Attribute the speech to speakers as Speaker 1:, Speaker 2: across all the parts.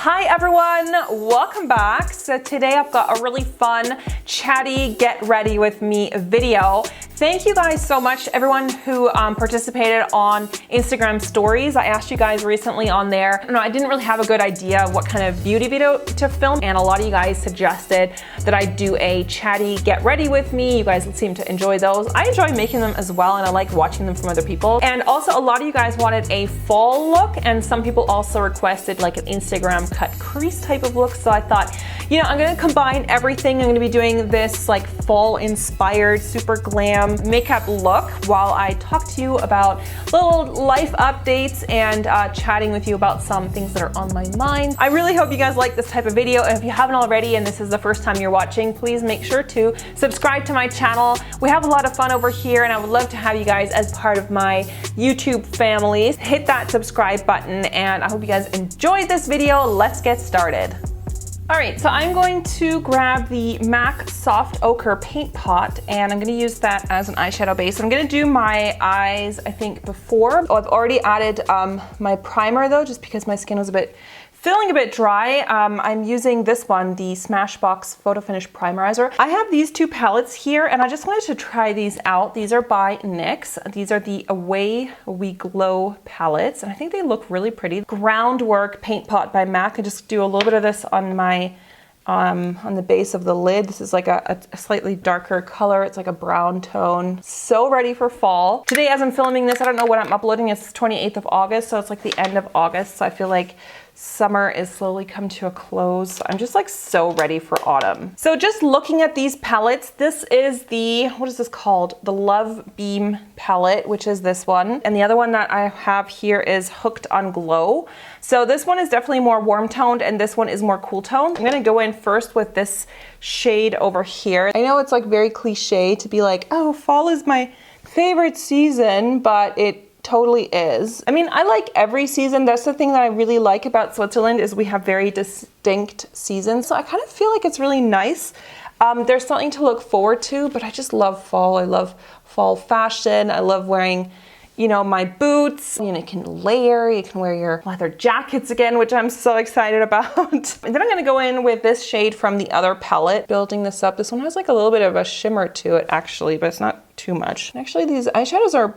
Speaker 1: Hi everyone, welcome back. So today I've got a really fun, chatty, get ready with me video. Thank you guys so much, everyone who participated on Instagram stories. I asked you guys recently on there. I didn't really have a good idea of what kind of beauty video to film, and a lot of you guys suggested that I do a chatty get ready with me. You guys seem to enjoy those. I enjoy making them as well, and I like watching them from other people. And also a lot of you guys wanted a fall look, and some people also requested like an Instagram cut crease type of look. So I thought, you know, I'm gonna combine everything. I'm gonna be doing this like fall inspired, super glam makeup look while I talk to you about little life updates and chatting with you about some things that are on my mind. I really hope you guys like this type of video, and if you haven't already and this is the first time you're watching, please make sure to subscribe to my channel. We have a lot of fun over here, and I would love to have you guys as part of my YouTube family. Hit that subscribe button, and I hope you guys enjoyed this video. Let's get started. All right, so I'm going to grab the MAC Soft Ochre Paint Pot, and I'm gonna use that as an eyeshadow base. I'm gonna do my eyes, I think, before. Oh, I've already added my primer though, just because my skin was feeling a bit dry. I'm using this one, the Smashbox Photo Finish Primerizer. I have these two palettes here, and I just wanted to try these out. These are by NYX. These are the Away We Glow palettes, and I think they look really pretty. Groundwork Paint Pot by MAC. I just do a little bit of this on my on the base of the lid. This is like a slightly darker color. It's like a brown tone. So ready for fall. Today, as I'm filming this, I don't know when I'm uploading. It's 28th of August, so it's like the end of August. So I feel like summer is slowly come to a close. I'm just like so ready for autumn. So just looking at these palettes, this is the, what is this called? The Love Beam palette, which is this one. And the other one that I have here is Hooked on Glow. So this one is definitely more warm toned, and this one is more cool toned. I'm gonna go in first with this shade over here. I know it's like very cliche to be like, oh, fall is my favorite season, but it totally is. I mean, I like every season. That's the thing that I really like about Switzerland, is we have very distinct seasons. So I kind of feel like it's really nice. There's something to look forward to, but I just love fall. I love fall fashion. I love wearing, you know, my boots. You know, you can layer, you can wear your leather jackets again, which I'm so excited about. And then I'm gonna go in with this shade from the other palette, building this up. This one has like a little bit of a shimmer to it actually, but it's not too much. Actually, these eyeshadows are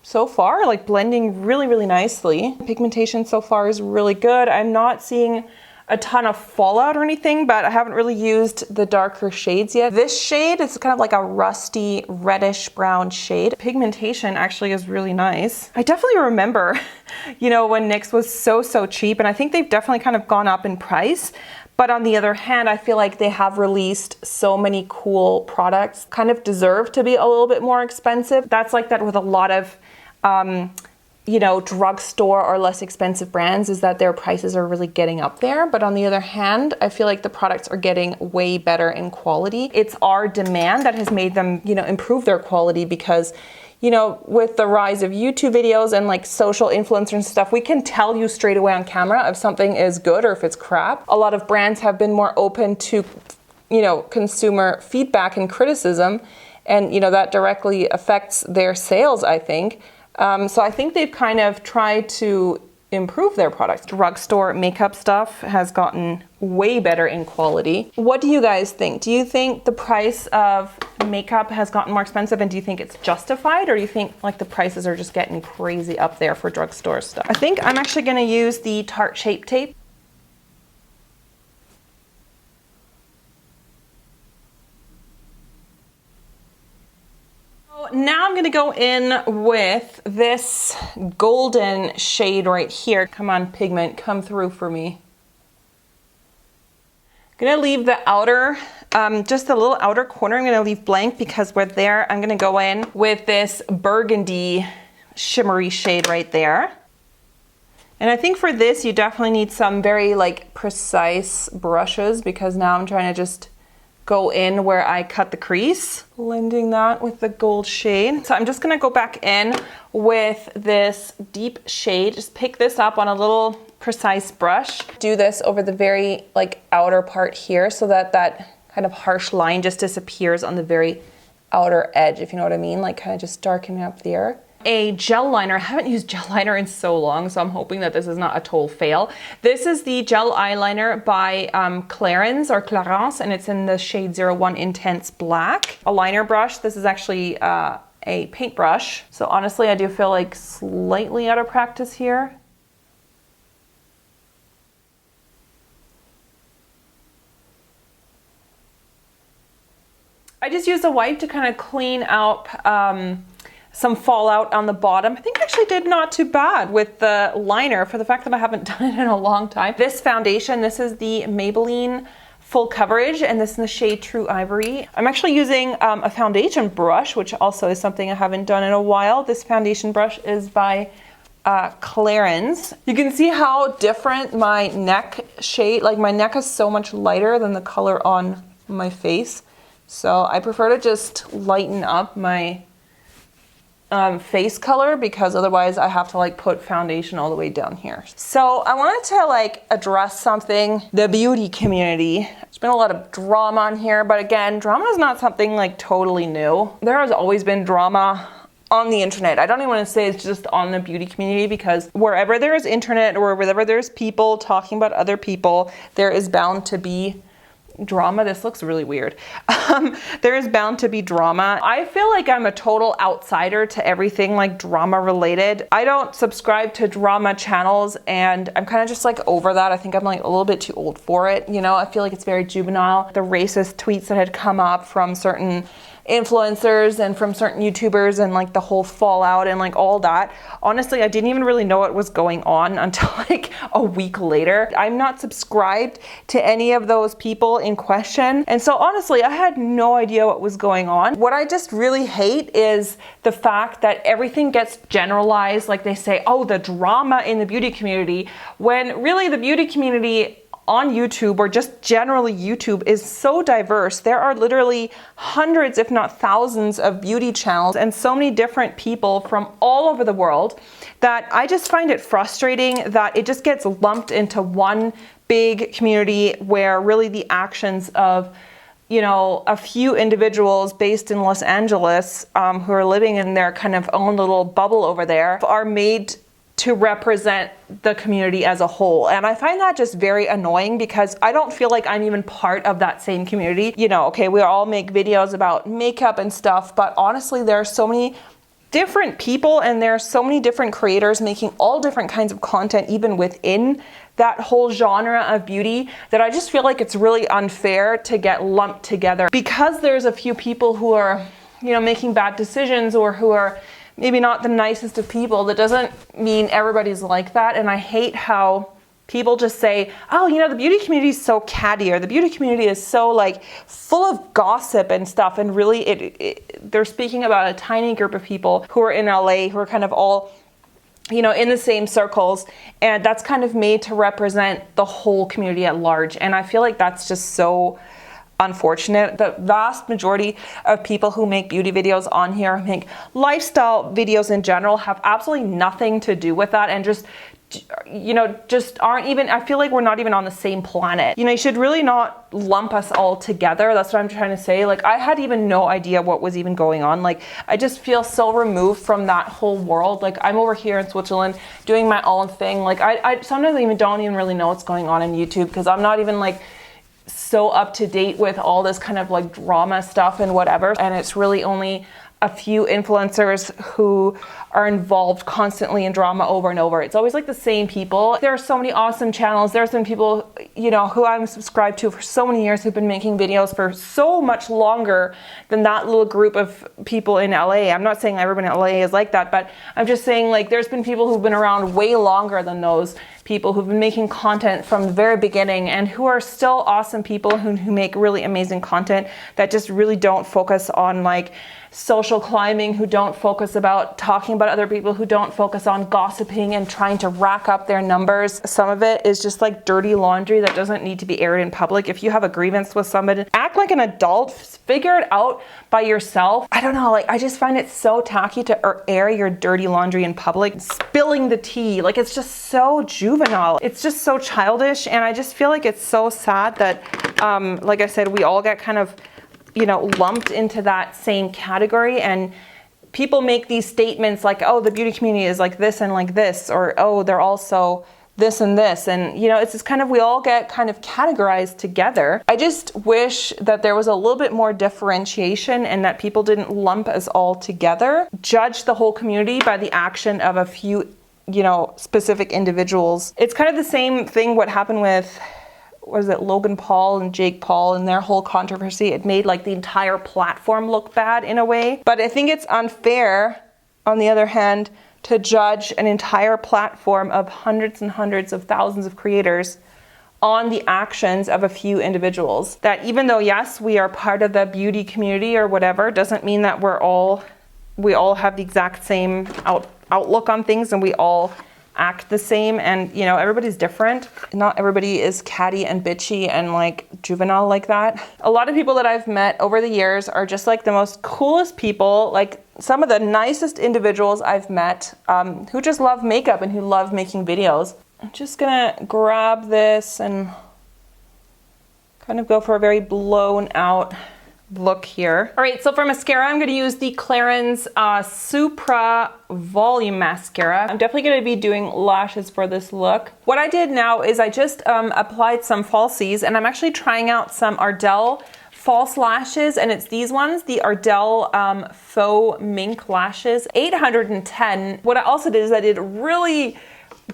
Speaker 1: so far like blending really, really nicely. Pigmentation so far is really good. I'm not seeing a ton of fallout or anything, but I haven't really used the darker shades yet. This shade is kind of like a rusty reddish brown shade. Pigmentation actually is really nice. I definitely remember, you know, when NYX was so cheap, and I think they've definitely kind of gone up in price. But on the other hand, I feel like they have released so many cool products, kind of deserve to be a little bit more expensive. That's like that with a lot of, you know, drugstore or less expensive brands, is that their prices are really getting up there. But on the other hand, I feel like the products are getting way better in quality. It's our demand that has made them, you know, improve their quality, because, you know, with the rise of YouTube videos and like social influencers and stuff, we can tell you straight away on camera if something is good or if it's crap. A lot of brands have been more open to, you know, consumer feedback and criticism, and, you know, that directly affects their sales, I think. So I think they've kind of tried to improve their products. Drugstore makeup stuff has gotten way better in quality. What do you guys think? Do you think the price of makeup has gotten more expensive, and do you think it's justified, or do you think like the prices are just getting crazy up there for drugstore stuff? I think I'm actually gonna use the Tarte Shape Tape. Now I'm gonna go in with this golden shade right here. Come on, pigment, come through for me. I'm gonna leave the outer, just the little outer corner, I'm gonna leave blank, because we're there. I'm gonna go in with this burgundy shimmery shade right there. And I think for this, you definitely need some very like precise brushes, because now I'm trying to just go in where I cut the crease, blending that with the gold shade. So I'm just gonna go back in with this deep shade, just pick this up on a little precise brush. Do this over the very like outer part here, so that that kind of harsh line just disappears on the very outer edge, if you know what I mean, like kind of just darkening up there. a gel liner. I haven't used gel liner in so long, so I'm hoping that this is not a total fail. This is the gel eyeliner by Clarins or Clarins, and it's in the shade 01 Intense Black. A liner brush. This is actually a paintbrush. So honestly, I do feel like slightly out of practice here. I just used a wipe to kind of clean out some fallout on the bottom. I think I actually did not too bad with the liner for the fact that I haven't done it in a long time. This foundation, this is the Maybelline Full Coverage, and this is in the shade True Ivory. I'm actually using a foundation brush, which also is something I haven't done in a while. This foundation brush is by Clarins. You can see how different my neck shade, like my neck is so much lighter than the color on my face. So I prefer to just lighten up my face color because otherwise I have to like put foundation all the way down here. So I wanted to like address something, the beauty community. There's been a lot of drama on here, but again, drama is not something like totally new. There has always been drama on the internet. I don't even want to say it's just on the beauty community because wherever there is internet or wherever there's people talking about other people, there is bound to be drama. This looks really weird. There is bound to be drama. I feel like I'm a total outsider to everything like drama related. I don't subscribe to drama channels and I'm kind of just like over that. I think I'm like a little bit too old for it. You know, I feel like it's very juvenile. The racist tweets that had come up from certain influencers and from certain YouTubers and like the whole fallout and like all that. Honestly, I didn't even really know what was going on until like a week later. I'm not subscribed to any of those people in question. And so honestly, I had no idea what was going on. What I just really hate is the fact that everything gets generalized. Like they say, oh, the drama in the beauty community, when really the beauty community on YouTube or just generally YouTube is so diverse. There are literally hundreds, if not thousands of beauty channels and so many different people from all over the world that I just find it frustrating that it just gets lumped into one big community where really the actions of, you know, a few individuals based in Los Angeles who are living in their kind of own little bubble over there are made to represent the community as a whole. And I find that just very annoying because I don't feel like I'm even part of that same community. You know, okay, we all make videos about makeup and stuff, but honestly, there are so many different people and there are so many different creators making all different kinds of content even within that whole genre of beauty that I just feel like it's really unfair to get lumped together. Because there's a few people who are, you know, making bad decisions or who are maybe not the nicest of people, that doesn't mean everybody's like that. And I hate how people just say, oh, you know, the beauty community is so catty, or the beauty community is so like full of gossip and stuff. And really they're speaking about a tiny group of people who are in LA, who are kind of all, you know, in the same circles. And that's kind of made to represent the whole community at large. And I feel like that's just so unfortunate. The vast majority of people who make beauty videos on here, make lifestyle videos in general, have absolutely nothing to do with that and just, you know, just aren't even, I feel like we're not even on the same planet. You know, you should really not lump us all together. That's what I'm trying to say. Like, I had even no idea what was even going on. Like, I just feel so removed from that whole world. Like, I'm over here in Switzerland doing my own thing. Like, I sometimes even don't even really know what's going on in YouTube because I'm not even like so up to date with all this kind of like drama stuff and whatever. And it's really only a few influencers who are involved constantly in drama over and over. It's always like the same people. There are so many awesome channels. There's been people, you know, who I'm subscribed to for so many years who've been making videos for so much longer than that little group of people in LA. I'm not saying everyone in LA is like that, but I'm just saying like there's been people who've been around way longer than those people who've been making content from the very beginning and who are still awesome people who make really amazing content that just really don't focus on like social climbing, who don't focus about talking about other people, who don't focus on gossiping and trying to rack up their numbers. Some of it is just like dirty laundry that doesn't need to be aired in public. If you have a grievance with somebody, act like an adult, figure it out by yourself. I don't know, like I just find it so tacky to air your dirty laundry in public, spilling the tea. Like it's just so juvenile. It's just so childish. And I just feel like it's so sad that, like I said, we all get kind of, you know, lumped into that same category. And people make these statements like, oh, the beauty community is like this and like this, or oh, they're also this and this. And you know, it's just kind of, we all get kind of categorized together. I just wish that there was a little bit more differentiation and that people didn't lump us all together, judge the whole community by the action of a few, you know, specific individuals. It's kind of the same thing what happened with, was it Logan Paul and Jake Paul and their whole controversy. It made like the entire platform look bad in a way. But I think it's unfair, on the other hand, to judge an entire platform of hundreds and hundreds of thousands of creators on the actions of a few individuals. That even though, yes, we are part of the beauty community or whatever, doesn't mean that we all have the exact same outlook on things and we all act the same. And you know, everybody's different. Not everybody is catty and bitchy and like juvenile like that. A lot of people that I've met over the years are just like the most coolest people, like some of the nicest individuals I've met, who just love makeup and who love making videos. I'm just gonna grab this and kind of go for a very blown out look here. All right, so for mascara, I'm gonna use the Clarins Supra Volume Mascara. I'm definitely gonna be doing lashes for this look. What I did now is I just applied some falsies, and I'm actually trying out some Ardell false lashes, and it's these ones, the Ardell Faux Mink lashes, 810. What I also did is I did really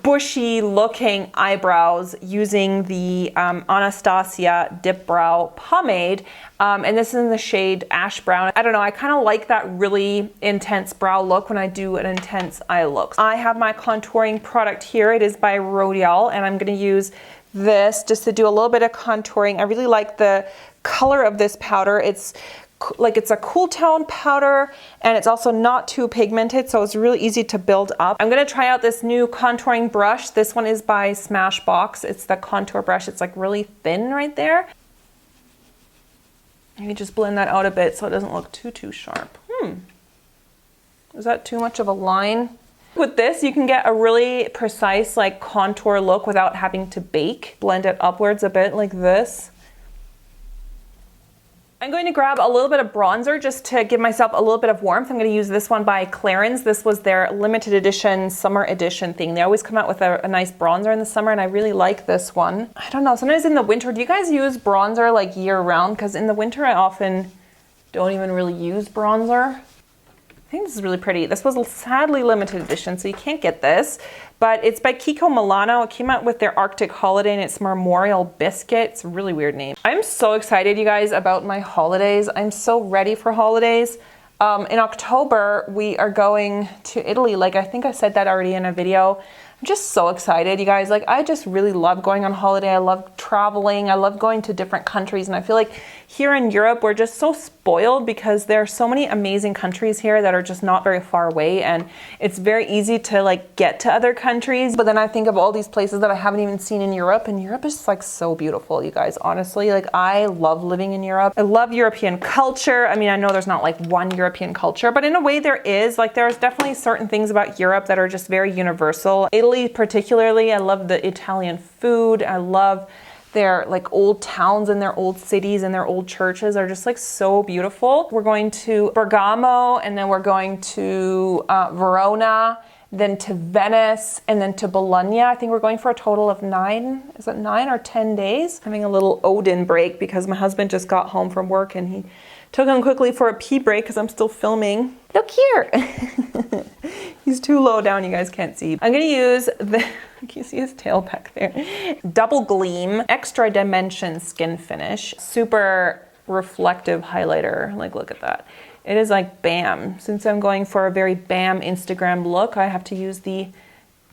Speaker 1: bushy looking eyebrows using the Anastasia Dip Brow Pomade, and this is in the shade Ash Brown. I don't know, I kind of like that really intense brow look when I do an intense eye look. I have my contouring product here. It is by L'Oreal, and I'm going to use this just to do a little bit of contouring. I really like the color of this powder. It's a cool tone powder, and it's also not too pigmented, so it's really easy to build up. I'm gonna try out this new contouring brush. This one is by Smashbox. It's the contour brush. It's like really thin right there. You can just blend that out a bit so it doesn't look too sharp. Is that too much of a line? With this, you can get a really precise like contour look without having to bake. Blend it upwards a bit like this. I'm going to grab a little bit of bronzer just to give myself a little bit of warmth. I'm going to use this one by Clarins. This was their limited edition, summer edition thing. They always come out with a nice bronzer in the summer, and I really like this one. I don't know, sometimes in the winter, do you guys use bronzer like year round? Because in the winter, I often don't even really use bronzer. I think this is really pretty. This was sadly limited edition, so you can't get this, but it's by KIKO Milano. It came out with their Arctic holiday, and it's Marmoreal Biscuit. It's a really weird name. I'm so excited, you guys, about my holidays. I'm so ready for holidays. In October, we are going to Italy. Like, I think I said that already in a video. I'm just so excited, you guys. Like, I just really love going on holiday. I love traveling. I love going to different countries. And I feel like here in Europe, we're just so spoiled because there are so many amazing countries here that are just not very far away. And it's very easy to like get to other countries. But then I think of all these places that I haven't even seen in Europe. And Europe is just like so beautiful, you guys. Honestly, like I love living in Europe. I love European culture. I mean, I know there's not like one European culture, but in a way there is. Like there's definitely certain things about Europe that are just very universal. Italy particularly, I love the Italian food. I love their like old towns and their old cities and their old churches are just like so beautiful. We're going to Bergamo, and then we're going to Verona, then to Venice, and then to Bologna. I think we're going for a total of 9 or 10 days? Having a little Odin break because my husband just got home from work and he took him quickly for a pee break because I'm still filming. Look here. He's too low down, you guys can't see. I'm gonna use the, can you see his tail back there? Double Gleam Extra Dimension Skin Finish. Super reflective highlighter. Like, look at that. It is like bam. Since I'm going for a very bam Instagram look, I have to use the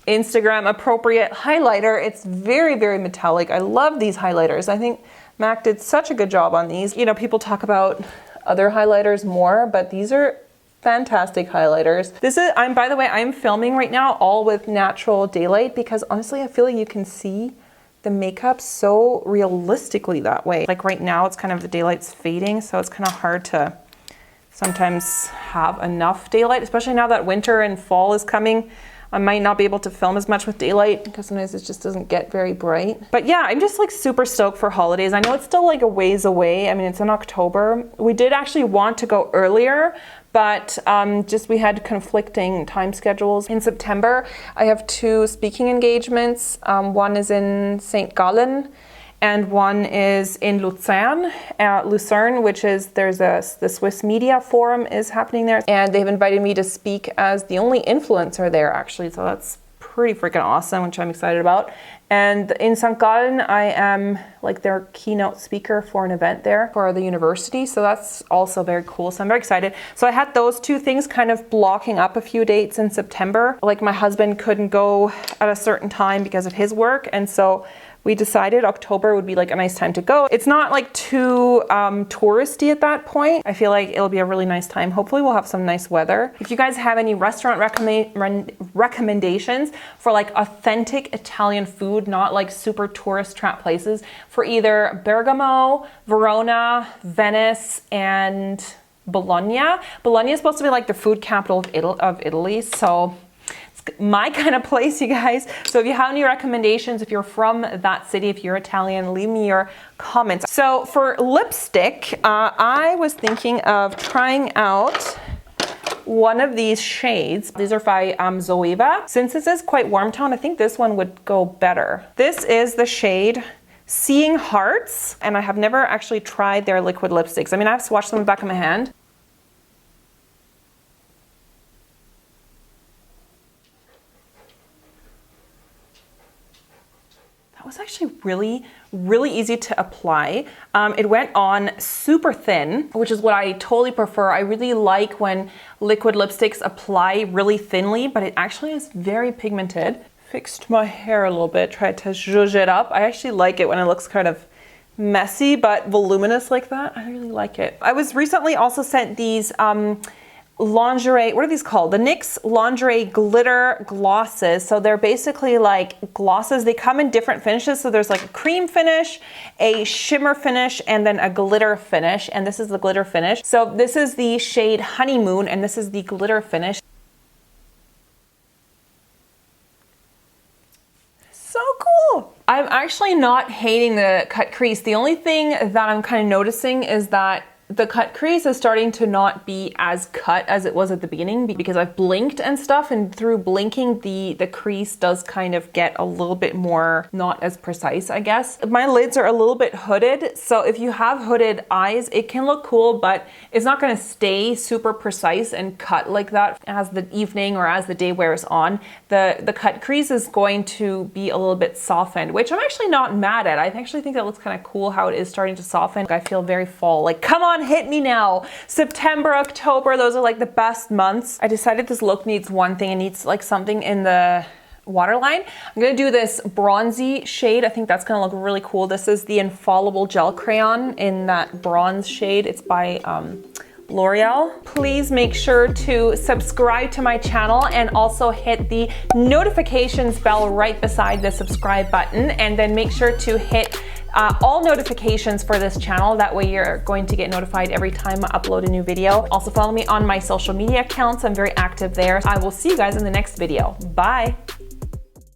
Speaker 1: Instagram appropriate highlighter. It's very, very metallic. I love these highlighters. I think MAC did such a good job on these. You know, people talk about other highlighters more, but these are fantastic highlighters. This is, by the way, I'm filming right now all with natural daylight because honestly, I feel like you can see the makeup so realistically that way. Like right now, it's kind of the daylight's fading, so it's kind of hard to sometimes have enough daylight, especially now that winter and fall is coming. I might not be able to film as much with daylight because sometimes it just doesn't get very bright. But yeah, I'm just like super stoked for holidays. I know it's still like a ways away. I mean, it's in October. We did actually want to go earlier, but just we had conflicting time schedules. In September, I have 2 speaking engagements. One is in St. Gallen, and one is in Lucerne, which is, the Swiss Media Forum is happening there, and they've invited me to speak as the only influencer there, actually, so that's pretty freaking awesome, which I'm excited about. And in St. Gallen, I am like their keynote speaker for an event there for the university. So that's also very cool. So I'm very excited. So I had those 2 things kind of blocking up a few dates in September. Like my husband couldn't go at a certain time because of his work. And so we decided October would be like a nice time to go. It's not like too touristy at that point. I feel like it'll be a really nice time. Hopefully we'll have some nice weather. If you guys have any restaurant recommendations for like authentic Italian food, not like super tourist trap places, for either Bergamo, Verona, Venice, and Bologna. Bologna is supposed to be like the food capital of Italy, so my kind of place, you guys. So if you have any recommendations, if you're from that city, if you're Italian, leave me your comments. So for lipstick, I was thinking of trying out one of these shades. These are by Zoeva. Since this is quite warm tone, I think this one would go better. This is the shade Seeing Hearts, and I have never actually tried their liquid lipsticks. I mean, I've swatched them in the back of my hand. That was actually really easy to apply. It went on super thin, which is what I totally prefer. I really like when liquid lipsticks apply really thinly, but it actually is very pigmented. Fixed my hair a little bit, tried to zhuzh it up. I actually like it when it looks kind of messy but voluminous like that. I really like it. I was recently also sent these lingerie, what are these called? The NYX lingerie glitter glosses. So they're basically like glosses. They come in different finishes. So there's like a cream finish, a shimmer finish, and then a glitter finish. And this is the glitter finish. So this is the shade Honeymoon, and this is the glitter finish. So cool. I'm actually not hating the cut crease. The only thing that I'm kind of noticing is that the cut crease is starting to not be as cut as it was at the beginning because I've blinked and stuff, and through blinking the crease does kind of get a little bit more not as precise, I guess. My lids are a little bit hooded, so if you have hooded eyes, it can look cool, but it's not going to stay super precise and cut like that as the evening or as the day wears on. The cut crease is going to be a little bit softened, which I'm actually not mad at. I actually think that looks kind of cool how it is starting to soften. I feel very fall. Like, come on, hit me now. September, October, those are like the best months. I decided this look needs one thing. It needs like something in the waterline. I'm gonna do this bronzy shade. I think that's gonna look really cool. This is the Infallible Gel Crayon in that bronze shade. It's by L'Oreal. Please make sure to subscribe to my channel and also hit the notifications bell right beside the subscribe button, and then make sure to hit all notifications for this channel. That way you're going to get notified every time I upload a new video. Also follow me on my social media accounts. I'm very active there. I will see you guys in the next video. Bye.